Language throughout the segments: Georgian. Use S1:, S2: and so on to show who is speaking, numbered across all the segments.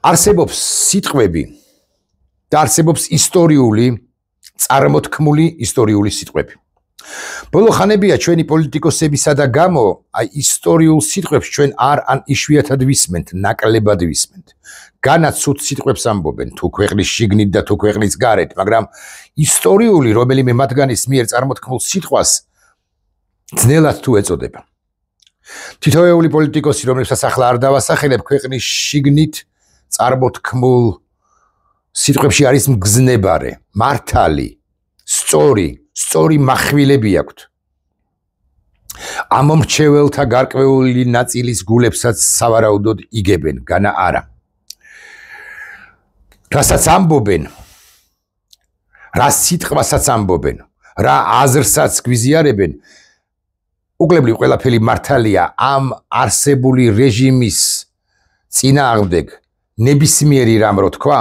S1: არსებობს სიტყვები და არსებობს ისტორიული წარმოთქმული ისტორიული სიტყვები. ბოლო ხანებია ჩვენი პოლიტიკოსებისა და გამო აი ისტორიულ სიტყვებს ჩვენ ან იშვიათად ვისმენთ, ნაკლებად ვისმენთ. განაც ცუდ სიტყვებს ამბობენ თუ ქვეყნის შიგნით და თუ ქვეყნის გარეთ, მაგრამ ისტორიული რომელიმე მათგანის მიერ წარმოთქმულ სიტყვას ძნელად თუ ეწოდება. თითოეული პოლიტიკოსი, რომელსაც ახლა არ დავასახელებ, ქვეყნის შიგნით წარმოთქმულ სიტყვებში არის მგზნებარე, მართალი, სწორი מחვილები აქვთ. ამომრჩეველთა გარკვეული ნაწილის გულებსაც სავარაუდოდ იგებენ, განა არა. რასაც ამბობენ, რა სიტყვასაც ამბობენ, რა აზრსაც გვიზიარებენ, უკლებლივ ყველაფერი მართალია ამ არსებული რეჟიმის წინააღმდეგ ნებისმიერი რამ რო თქვა,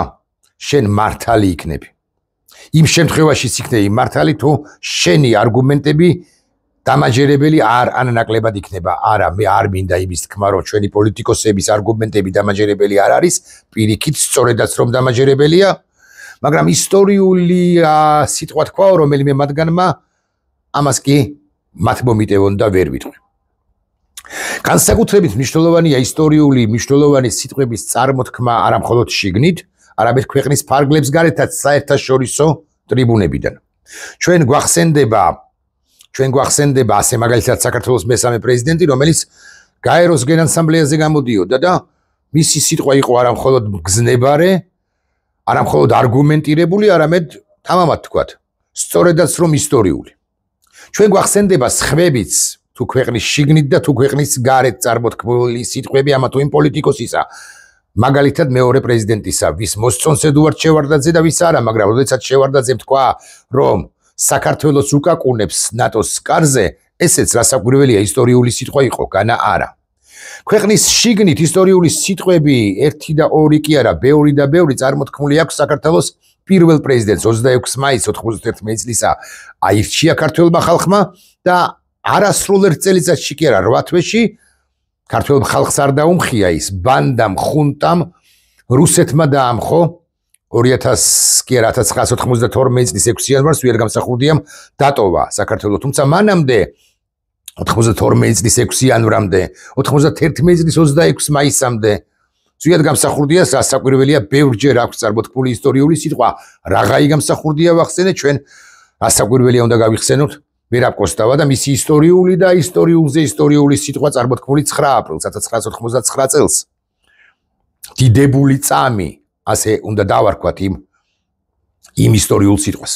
S1: შენ მართალი იქნები. იმ შემთხვევაშიც იქნები მართალი თუ შენი არგუმენტები დამაჯერებელი ან ნაკლებად იქნება. არა, მე არ მინდა იმის თქმა, რომ ჩვენი პოლიტიკოსების არგუმენტები დამაჯერებელი არ არის, პირიქით სწორედაც რომ დამაჯერებელია, მაგრამ ისტორიული სიტყვა თქვაო რომელიმე მათგანმა, ამას კი მათ მომიტევონ და ვერ ვიტყვი. განსაკუთრებით მნიშვნელოვანია ისტორიული მნიშვნელოვანი სიტყვების წარმოთქმა არა მხოლოდ შიგნით, არამედ ქვეყნის ფარგლებს გარეთაც საერთაშორისო ტრიბუნებიდან. ჩვენ გვახსენდება ასე მაგალითად საქართველოს მესამე პრეზიდენტი, რომელიც გაეროს გენასამბლეაზე გამოდიოდა და მისი სიტყვა იყო არა მხოლოდ მგზნებარე, არა მხოლოდ არგუმენტირებული, არამედ თამამად თქვათ, სწორედაც რომ ისტორიული. ჩვენ გვახსენდება სხვებიც თუ ქვეყნის შიგნით და თუ ქვეყნის გარეთ წარმოთქმული სიტყვები ამა თუ იმ პოლიტიკოსისა, მაგალითად მეორე პრეზიდენტისა, ვის მოსწონს ედუარდ შევარდაძე და ვის არა, მაგრამ როდესაც შევარდაძემ თქვა, რომ საქართველოს უკაკუნებს ნატოს კარზე, ესეც რასაკვირველია ისტორიული სიტყვა იყო, განა არა. ქვეყნის შიგნით ისტორიული სიტყვები 1 და 2 კი არა, ბევრი და ბევრი წარმოთქმული აქვს საქართველოს პირველ პრეზიდენტს 26 მაისს 91 წლისა აირჩია ქართველმა ხალხმა და არასრულ ერთ წელიწადში კი არა 8 თვეში ქართველ ხალხს არ დაუმხია ის ბანდამ ხუნტამ რუსეთმა დაამხო 1992 წლის 6 იანვარს ვიერ გამსახურდიამ დატოვა საქართველო, თუმცა მანამდე 92 წლის 6 იანვრამდე 91 წლის 26 მაისამდე ზუსტად გამსახურდია სასაკვირველია ბევრჯერ აქვს წარმოთქმული ისტორიული სიტყვა რაღაცა გამსახურდია ვახსენე ჩვენ სასაკვირველია უნდა გავიხსენოთ ვერაპ კოსტავა და მისი ისტორიული და ისტორიული სიტყვა წარმოთქმული 9 აპრილს 1999 წელს დიდებული წამი ასე უნდა დავარქვათ იმ ისტორიულ სიტყვას.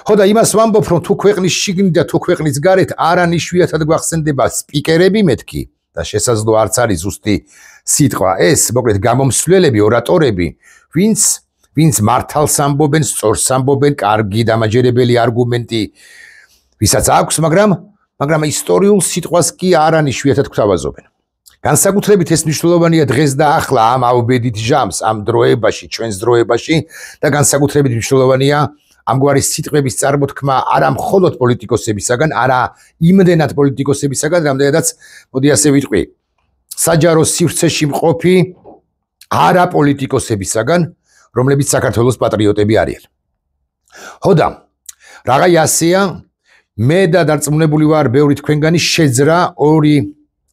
S1: ხო და იმას ვამბობ რომ თუ ქვეყნის შიგნით და თუ ქვეყნის გარეთ არანიშვიათად გვახსენდება სპიკერები მეთქი და შესაძლო არც არის ზუსტი სიტყვა ეს მოკლედ გამომსვლელები ორატორები ვინც მართალს ამბობენ, სწორს ამბობენ, კარგი დამაჯერებელი არგუმენტი ვისაც აქვს, მაგრამ ისტორიულ სიტყვას კი არანიშვიათად გვთავაზობენ. განსაკუთრებით ეს მნიშვნელოვანია დღეს და ახლა ამ ავბედით ჟამს, ამ დროებაში, ჩვენს დროებაში და განსაკუთრებით მნიშვნელოვანია ამგვარი სიტყვების წარმოთქმა არა მხოლოდ პოლიტიკოსებისაგან, არა იმდენად პოლიტიკოსებისაგან, რამდენადაც მოდი ასე ვიტყვი, საჯარო სივრცეში მყოფი არა პოლიტიკოსებისაგან, რომლებიც საქართველოს პატრიოტები არიან. ხო და რაღაცა ასეა, მე და დარწმუნებული ვარ, ბევრი თქვენგანი შეძრა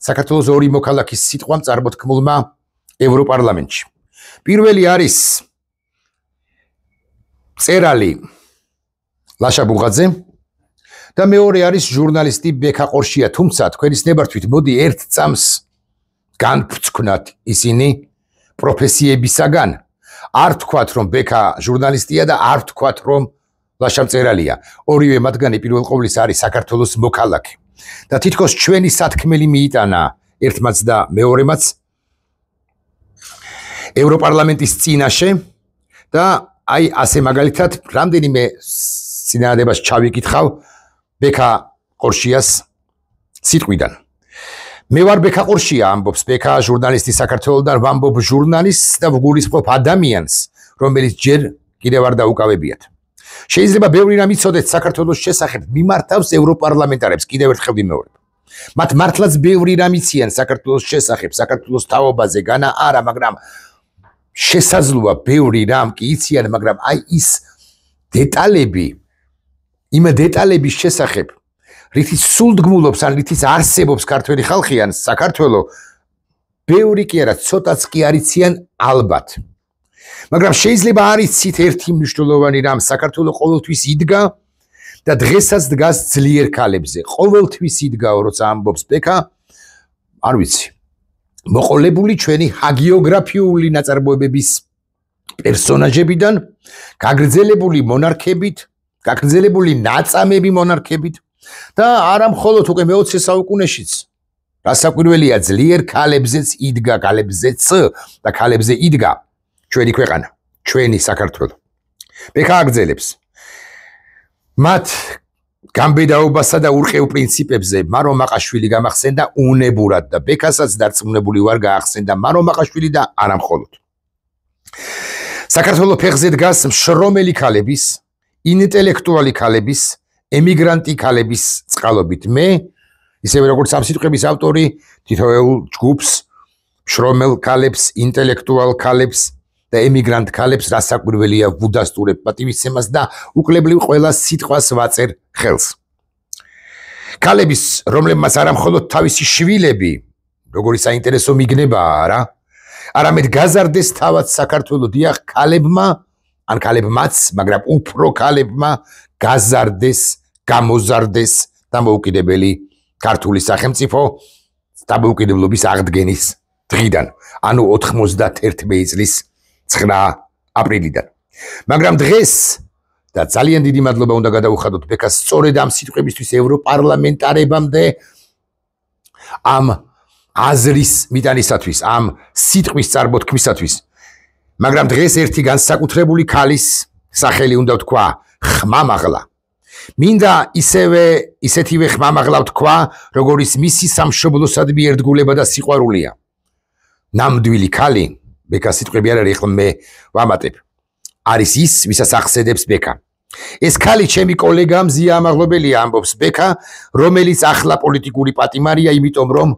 S1: საქართველოს ორი მოქალაქის სიტყვამ წარმოთქმულმა ევროპარლამენტში. პირველი არის მწერალი ლაშა ბუღაძე და მეორე არის ჟურნალისტი ბექა ყორშია, თუმცა თქვენის ნებართვით მოდი ერთ წამს განვრცქნათ ისინი პროფესიებისაგან. არ თქვათ რომ ბექა ჟურნალისტია და არ თქვათ რომ ლაშა მწერალია. ორივე მათგანი პირველ ყოვლისა არის საქართველოს მოქალაქე. და თითქოს ჩვენი სათქმელი მიიტანა ერთმაც და მეორემაც ევროპარლამენტის წინაშე და აი ასე მაგალითად რამდენიმე წინადადებას ჩავიკითხავ ბექა ყორშიას სიტყვიდან. მე ვარ ბექა ყორშია, ამბობს ბექა ჟურნალისტი საქართველოსდან, ვამბობ ჟურნალისტს და ვგულისხმობ ადამიანს, რომელიც ჯერ კიდევ არ დაუკავებიათ. შეიძლება ბევრი რამ იცოდეთ საქართველოს შესახებ, მიმართავს ევროპარლამენტარებს, კიდევ ერთხელ ვიმეორებ. მათ მართლაც ბევრი რამ იციან საქართველოს შესახებ, საქართველოს თაობაზე, განა არა, მაგრამ შესაძლოა ბევრი რამ კი იციან, მაგრამ აი ის დეტალები, იმ დეტალების შესახებ, რითიც სულდგმულობს, ან რითიც არსებობს ქართველი ხალხი ან საქართველო, ბევრი კი არა, ცოტაც კი არ იციან ალბათ. მაგრამ შეიძლება არ იცით ერთი მნიშვნელოვანი რამ, საქართველო ყოველთვის იდგა და დღესაც დგას ძლიერ ქალებზე. ყოველთვის იდგაო, როცა ამბობს ბექა, არ ვიცი. მოყოლებული ჩვენი ჰაგიოგრაფიული ნაწარმოებების პერსონაჟებიდან, გაგრძელებული მონარქებით, გაგრძელებული ნაწამები მონარქებით და არა მხოლოდ უკვე მე-20 საუკუნეშიც. რასაკვირველია, ძლიერ ქალებზეც იდგა, ქალებზეც და ქალებზე იდგა ჩვენი ქვეყანა, ჩვენი საქართველო. ბექა აგრძელებს მათ გამბედაობასა და ურყევ პრინციპებზე მარო მაყაშვილი გამახსენდა უნებურად და ბექასაც დარწმუნებული ვარ გაახსენდა მარო მაყაშვილი და არა მხოლოდ. საქართველო ფეხზე დგას მშრომელი ქალების, ინტელექტუალი ქალების, ემიგრანტი ქალების წყალობით. მე ისევე როგორც ამ სიტყვების ავტორი თითოეულ ჯგუფს მშრომელ ქალებს, ინტელექტუალ ქალებს და ემიგრანტ ქალებს რასაკვირველია ვუდასტურებ პატივისცემას და უკლებლივ ყველა სიტყვას ვაწერ ხელს. ქალების, რომლებმაც არა მხოლოდ თავისი შვილები, როგორი საინტერესო მიგნებაა არა, არამედ გაზარდეს თავად საქართველო დიახ ქალებმა, ან ქალებმაც, მაგრამ უფრო ქალებმა გაზარდეს, გამოზარდეს დამოუკიდებელი ქართული სახელმწიფო დამოუკიდებლობის აღდგენის დღიდან, ანუ 91 წლის 9 აპრილიდან. მაგრამ დღეს და ძალიან დიდი მადლობა უნდა გადაუხადოთ ბექას სწორედ ამ სიტყვებისთვის ევროპარლამენტარებამდე ამ აზრის მიტანისათვის, ამ სიტყვის წარმოთქმისათვის. მაგრამ დღეს ერთი განსაკუთრებული ქალის სახელი უნდა ვთქვა ხმამაღლა. მინდა ისეთივე ხმამაღლა ვთქვა, როგორიც მისი სამშობლოსადმი ერთგულება და სიყვარულია. ნამდვილი ქალი ბექა სიტყვები არ არის, ახლა მე ვამატებ. არის ის, ვისაც ახსენებს ბექა. ეს ქალი ჩემი კოლეგა მზია ამაღლობელია, ამბობს ბექა, რომელიც ახლა პოლიტიკური პატიმარია, იმიტომ რომ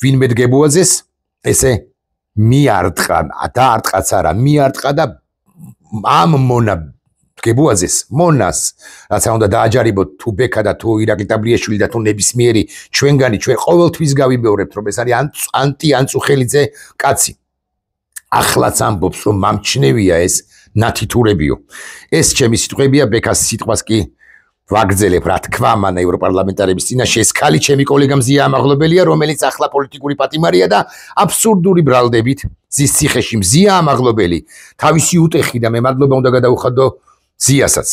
S1: ვინმე დგებუაძეს ესე მიარტყა და არტყაც არა, მიარტყა და ამ მონა დგებუაძეს, მონას, რაც უნდა დააჯარებოთ თუ ბექა და თუ ირაკლი ტაბლიაშვილი და თუ ნებისმიერი ჩვენგანი, ჩვენ ყოველთვის გავიმეორებთ, რომ ეს არის ანტი ანწუხელიძე კაცი. ახლაც ამბობს, რომ მამჩნევია ეს ნათითურებიო. ეს ჩემი სიტყვებია, ბექას სიტყვას კი ვაგრძელებ, რა თქვა მან ევროპარლამენტარების წინაშე. ეს ქალი ჩემი კოლეგა მზია ამაღლობელია, რომელიც ახლა პოლიტიკური პატიმარია და აბსურდული ბრალდებით ზის ციხეში. მზია ამაღლობელი, თავისი უტეხი და მე მადლობა უნდა გადაუხადო ზიასაც.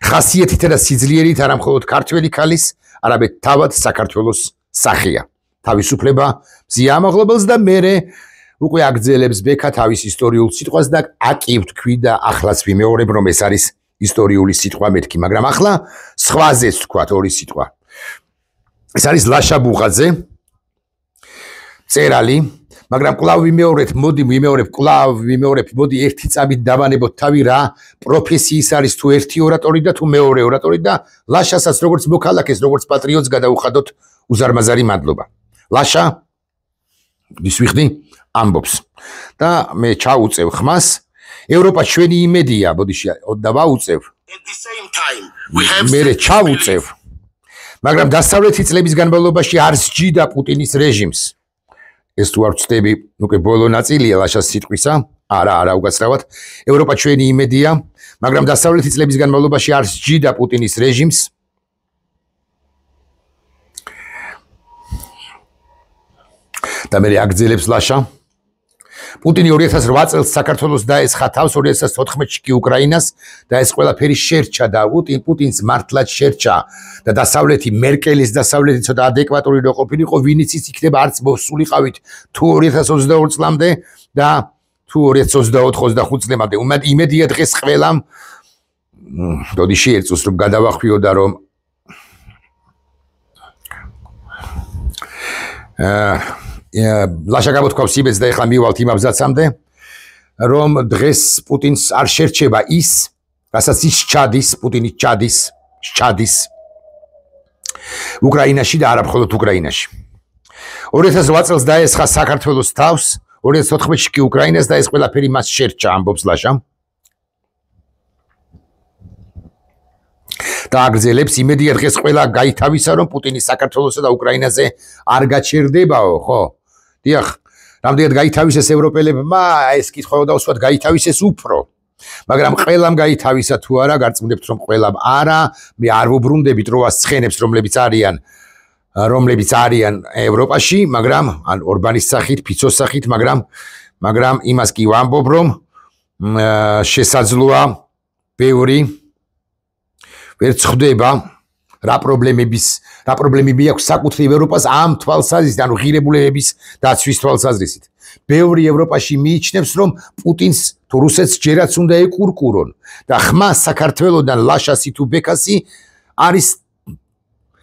S1: ხასიათითა და სიძლიერით არა მხოლოდ ქართველი ქალის, არამედ თავად საქართველოს სახია. თავისუფლება მზია ამაღლობელს და მერე უკვე აგრძელებს ბექა თავის ისტორიულ სიტყვას და აკი ვთქვი და ახლაც ვიმეორებ, რომ ეს არის ისტორიული სიტყვა მეთქი, მაგრამ ახლა სხვაზეც ვთქვათ ორი სიტყვა. ეს არის ლაშა ბუღაძე, წერალი, მაგრამ კვლავ ვიმეორებ, მოდი ერთი წამით დავანებოთ თავი რა პროფესიის არის, თუ ერთი ორატორი და თუ მეორე ორატორი და ლაშასაც როგორც მოქალაქეს, როგორც პატრიოტს გადაუხადოთ უზარმაზარი მადლობა. ლაშა ისვიხდი ამბობს და მე ჩაუწევ ხმას. ევროპა ჩვენი იმედია, ბოდიში დავაუწევ. მე ჩაუწევ. მაგრამ დასავლეთი წლების განმავლობაში არ სჯიდა პუტინის რეჟიმს. ეს თუ არ ვწდები, უკვე ბოლო ნაწილია ლაშას სიტყვისა. არა, უკაცრავად. ევროპა ჩვენი იმედია, მაგრამ დასავლეთი წლების განმავლობაში არ სჯიდა პუტინის რეჟიმს. და მე აგრძელებს ლაშა. პუტინი 2008 წელს საქართველოს დაესხა თავს, 2014-ში კი უკრაინას და ეს ყველაფერი შერჩა და პუტინს მართლაც შერჩა და დასავლეთი მერკელის დასავლეთი ცოტა ადეკვატური რო ყოფილიყო, ვინიც ის იქნება არც მოსულიყავით თუ 2022 წლამდე და თუ 2024-25 წლამდე. იმედია დღეს ყველამ დოდიში ერწოს რომ გადავახვიო და რომ ლაშა გამოთქვავს იმედს და ეხლა მივალთ იმ აბზაცამდე, რომ დღეს პუტინს არ შერჩება ის, რასაც ის პუტინი ჩადის უკრაინაში და არა მხოლოდ უკრაინაში. 2008 წელს დაესხა საქართველოს თავს, 2014-ში კი უკრაინას და ეს ყველაფერი მას შერჩა, ამბობს ლაშა. და აგრძელებს იმედია დღეს ყველა გაითავისა, რომ პუტინი საქართველოსა და უკრაინაზე არ გაჩერდებაო, ხო? დიახ, რამდენად გაითავისეს ევროპელებმა, ეს კითხვა დავსვათ, გაითავისეს უფრო. მაგრამ ყველამ გაითავისა თუ არა, გარწმუნებთ რომ ყველამ არა, მე არ ვუბრუნდებით როას ცხენებს, რომლებიც არიან ევროპაში, მაგრამ ან ორბანის სახით, ფიცოს სახით, მაგრამ იმას კი ვამბობ, რომ შესაძლოა ბევრი ვერ წხვდება რა პრობლემები აქვს საკუთრივ ევროპას ამ თვალსაზრისით, ანუ ღირებულებების დაცვის თვალსაზრისით. ბევრი ევროპაში მიიჩნევს, რომ პუტინს თუ რუსეთს ჯერაც უნდა ეკურკურონ და ხმა საქართველოდან ლაშასი თუ ბექასი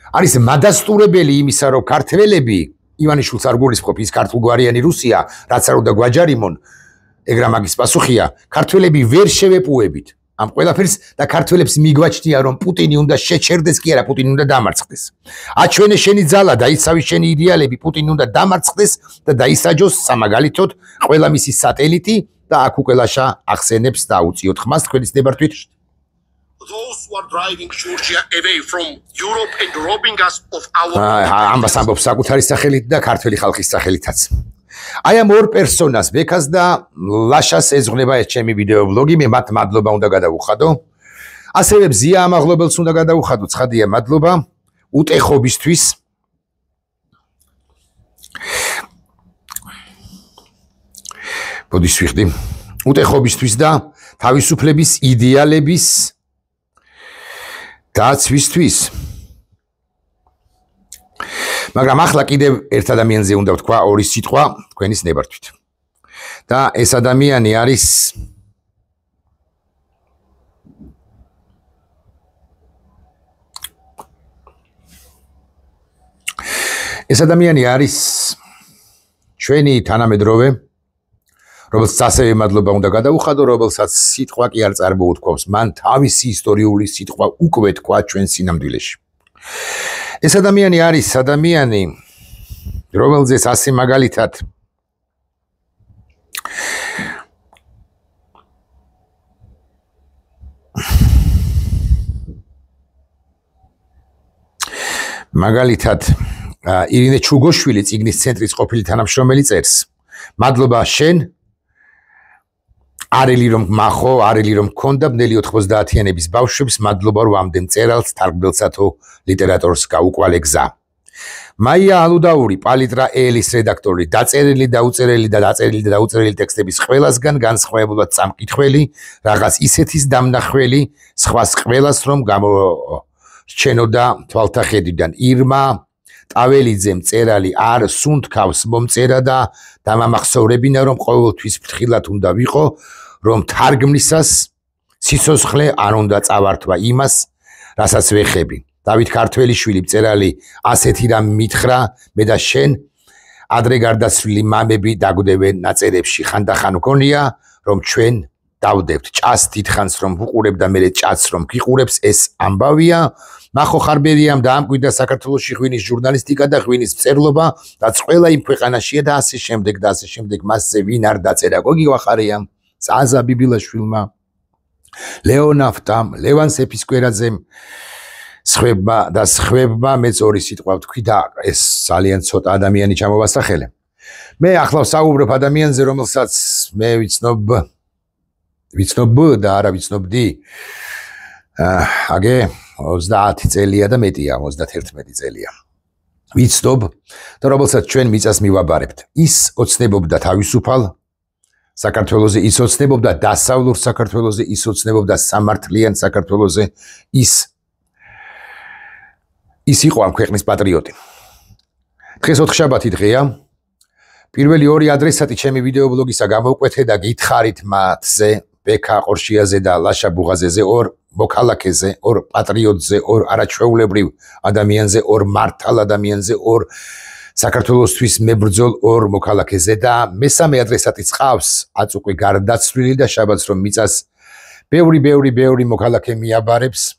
S1: არის მადასტურებელი იმისა, რომ ქართველები ივანიშვილს არ გულისხმობ, ის ქართულგვარიანი რუსია, რაც არ უნდა გვაჯარიმონ, ეგრა მაგის პასუხია, ქართველები ვერ შევეპუებით ამ ყველაფერს და ქართველებს მიგვაჩნია, რომ პუტინი უნდა შეჩერდეს კი არა, პუტინი უნდა დამარცხდეს. აჩვენე შენი ძალა და იცავი შენი იდეალები, პუტინი უნდა დამარცხდეს და დაისაჯოს სამაგალითოდ ყველა მისი სატელიტი და აქ უკვე ლაშა ახსენებს და უწიოთ ხმას თქვენის ნებართვით.
S2: Those who are driving Georgia away from Europe and robbing us of our
S1: ამბას ამბობს საკუთარი სახელით და ქართველი ხალხის სახელითაც. აი ამ ორ პერსონას, ბექას და ლაშას ეძღვნება ეს ჩემი ვიდეო ბლოგი, მე მათ მადლობა უნდა გადავუხადო. ასევე ბზია ამაღლობელს უნდა გადავუხადო, ცხადია მადლობა უტეხობისთვის. ბოდიშ ვიხდი. უტეხობისთვის და თავისუფლების იდეალების დაცვისთვის. მაგრამ ახლა კიდევ ერთ ადამიანზე უნდა ვთქვა ორი სიტყვა თქვენის ნებართვით. და ეს ადამიანი არის ჩვენი თანამედროვე, რომელსაც ასევე მადლობა უნდა გადავუხადო, რომელსაც სიტყვა კი არ წარმოუთქვამს, მან თავისი ისტორიული სიტყვა უკვე თქვა ჩვენ სინამდვილეში. ეს ადამიანი არის ადამიანი, რომელზეც ასე მაგალითად ირინე ჩუგოშვილი წიგნის ცენტრის ყოფილი თანამშრომელი წერს. მადლობა შენ, არელი რომ მახო, არელი რომ მქონდა ბნელი 90-იანების ბავშვებს, მადლობა რომ ამდენ წერალს, თარგმნელსა თუ ლიტერატორს გაუყვალე გზა. მაია ალუდაური, პალიტრა ელის რედაქტორი, დაწერილი და დაუწერილი ტექსტების ყველასგან განსხვავებულად წამკითხველი, რაღაც ისეთის დამნახველი, სხვას ყველას რომ გამორჩენოდა თვალთა ხედვიდან. ირმა ტაველიძემ წერალი არ სუნთქავს მომწერა და დამამახსოვრებინა, რომ ყოველთვის ფრთხილად უნდა ვიყო, რომ თარგმნისას სიცოცხლე არ უნდა წავართვა იმას, რასაც ვეხები. დავით ქართველიშვილი მწერალი ასეთი რამ მითხრა, მე და შენ ადრე გარდაცვლილი მამები დაგვდევენ ნაწერებში. ხანდახან მგონია, რომ ჩვენ დავდებთ ჭას დიდხანს რომ ვუყურებ და მე ჭას რომ გიყურებს, ეს ამბავია. მახო ხარბერიამ დაამკვიდრა საქართველოში ღვინის ჟურნალისტიკა და ღვინის მწერლობა, რაც ყველა იმ ქვეყანაშია და ასე შემდეგ. მასზე ვინ არ დაწერა? გოგი ვახარიამ, ზაზა ბიბილაშვილმა, ლეონავტამ, ლევან სეფისკვერაძემ, სხვებმა მეც ორი სიტყვა ვთქვი და ეს ძალიან ცოტა ადამიანი ჩამოვასახელე. მე ახლა ვსაუბრობ ადამიანზე, რომელსაც მე ვიცნობ და არა ვიცნობდი. აგე 30 წელია და მეტია, 31 წელია. ვიცნობ და რომელსაც ჩვენ მიწას მივაბარებთ. ის ოცნებობდა თავისუფალ საქართველოზე, ის ოცნებობდა დასავლურ საქართველოზე, ის ოცნებობდა სამართლიან საქართველოზე, ის იყო ამ ქვეყნის პატრიოტი. დღეს ოთხშაბათი დღეა. პირველი ორი ადრესატი ჩემი ვიდეო ბლოგისა გამოვკვეთე და გითხარით მათზე, ბექა ყორშიაზე და ლაშა ბუღაზეზე, ორ მოქალაქეზე, ორ პატრიოტზე, ორ არაჩვეულებრივ ადამიანზე, ორ მართალ ადამიანზე, ორ საქართველოსთვის მებრძოლ ორ მოქალაქეზე და მესამე ადრესატიც ყავს, აწ უკვე გარდაცვლილი და შაბათს რომ მიწას ბევრი მოქალაქე მიაბარებს.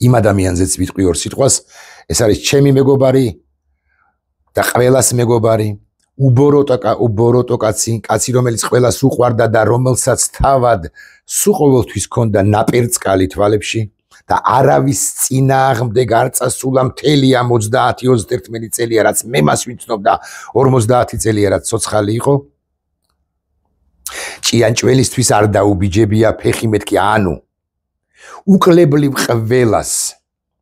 S1: იმ ადამიანზეც ვიტყვი ორ სიტყვას, ეს არის ჩემი მეგობარი და ყველას მეგობარი, უბოროტო კაცი რომელიც ყველას უყვარდა და რომელსაც თავად სულ ყოველთვის ჰქონდა ნაპერწკალი თვალებში და არავის წინააღმდეგ არ წასულა მთელი ამ 30-31 წელია რაც მე მას ვიცნობ და 50 წელია რაც ცოცხალი იყო ჭიანჭველისთვის არ დაუბიჯებია ფეხი მეთქი ანუ უკლებლივ ყველას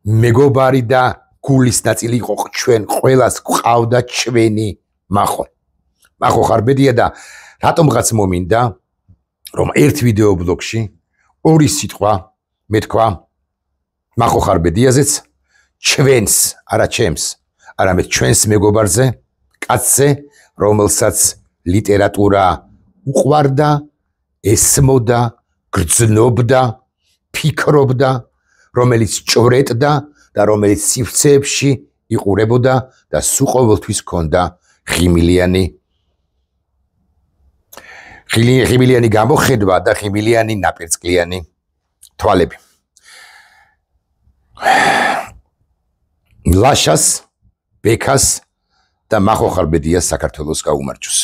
S1: მეგობარი და გულის ნაწილი იყო ჩვენ ყველას ყავდა ჩვენი მახო ხარ ბედია და რატომღაც მომინდა რომ ერთ ვიდეო ბლოგში ორი სიტყვა მეთქვა მახო ხარ ბედიაზეც ჩვენს არა ჩემს არამედ ჩვენს მეგობარზე კაცზე რომელსაც ლიტერატურა უყვარდა ესმოდა გრძნობდა ფიქრობდა რომელიც ჭვრეტდა და რომელიც სივრცეებში იყურებოდა და სულ ყოველთვის ჰქონდა ღიმილიანი გამოხედვა და ღიმილიანი ნაპერწკლიანი თვალები. ლაშას, ბექას და მახო ხარ ბედიას საქართველოს გაუმარჯოს.